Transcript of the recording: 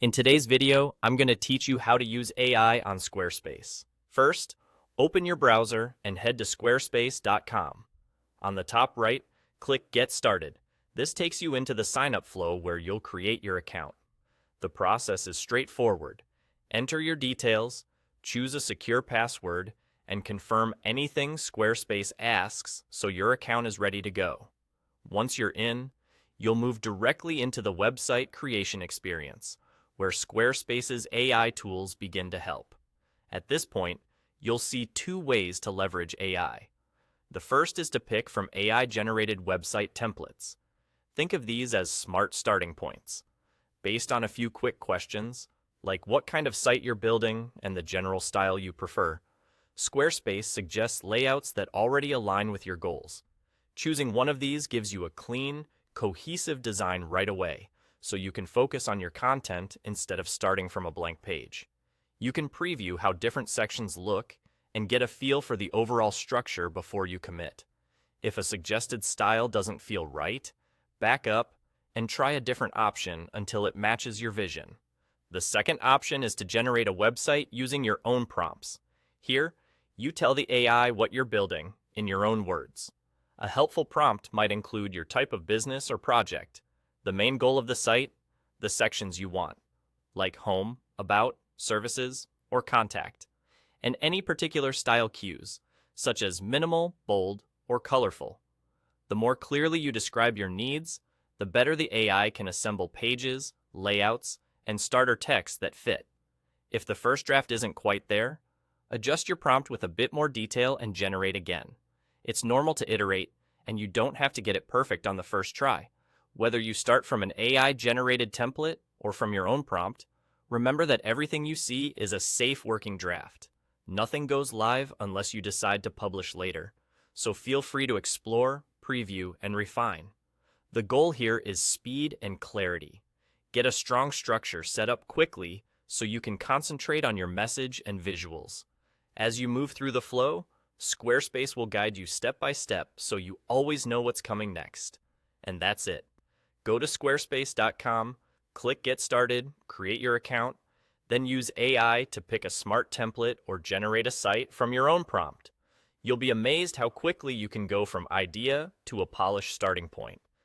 In today's video, I'm going to teach you how to use AI on Squarespace. First, open your browser and head to squarespace.com. On the top right, click Get Started. This takes you into the sign-up flow where you'll create your account. The process is straightforward. Enter your details, choose a secure password, and confirm anything Squarespace asks so your account is ready to go. Once you're in, you'll move directly into the website creation experience, where Squarespace's AI tools begin to help. At this point, you'll see two ways to leverage AI. The first is to pick from AI-generated website templates. Think of these as smart starting points. Based on a few quick questions, like what kind of site you're building and the general style you prefer, Squarespace suggests layouts that already align with your goals. Choosing one of these gives you a clean, cohesive design right away, so you can focus on your content instead of starting from a blank page. You can preview how different sections look and get a feel for the overall structure before you commit. If a suggested style doesn't feel right, back up and try a different option until it matches your vision. The second option is to generate a website using your own prompts. Here, you tell the AI what you're building in your own words. A helpful prompt might include your type of business or project, the main goal of the site, the sections you want, like home, about, services, or contact, and any particular style cues, such as minimal, bold, or colorful. The more clearly you describe your needs, the better the AI can assemble pages, layouts, and starter text that fit. If the first draft isn't quite there, adjust your prompt with a bit more detail and generate again. It's normal to iterate, and you don't have to get it perfect on the first try. Whether you start from an AI-generated template or from your own prompt, remember that everything you see is a safe working draft. Nothing goes live unless you decide to publish later, so feel free to explore, preview, and refine. The goal here is speed and clarity. Get a strong structure set up quickly so you can concentrate on your message and visuals. As you move through the flow, Squarespace will guide you step by step so you always know what's coming next. And that's it. Go to squarespace.com, click Get Started, create your account, then use AI to pick a smart template or generate a site from your own prompt. You'll be amazed how quickly you can go from idea to a polished starting point.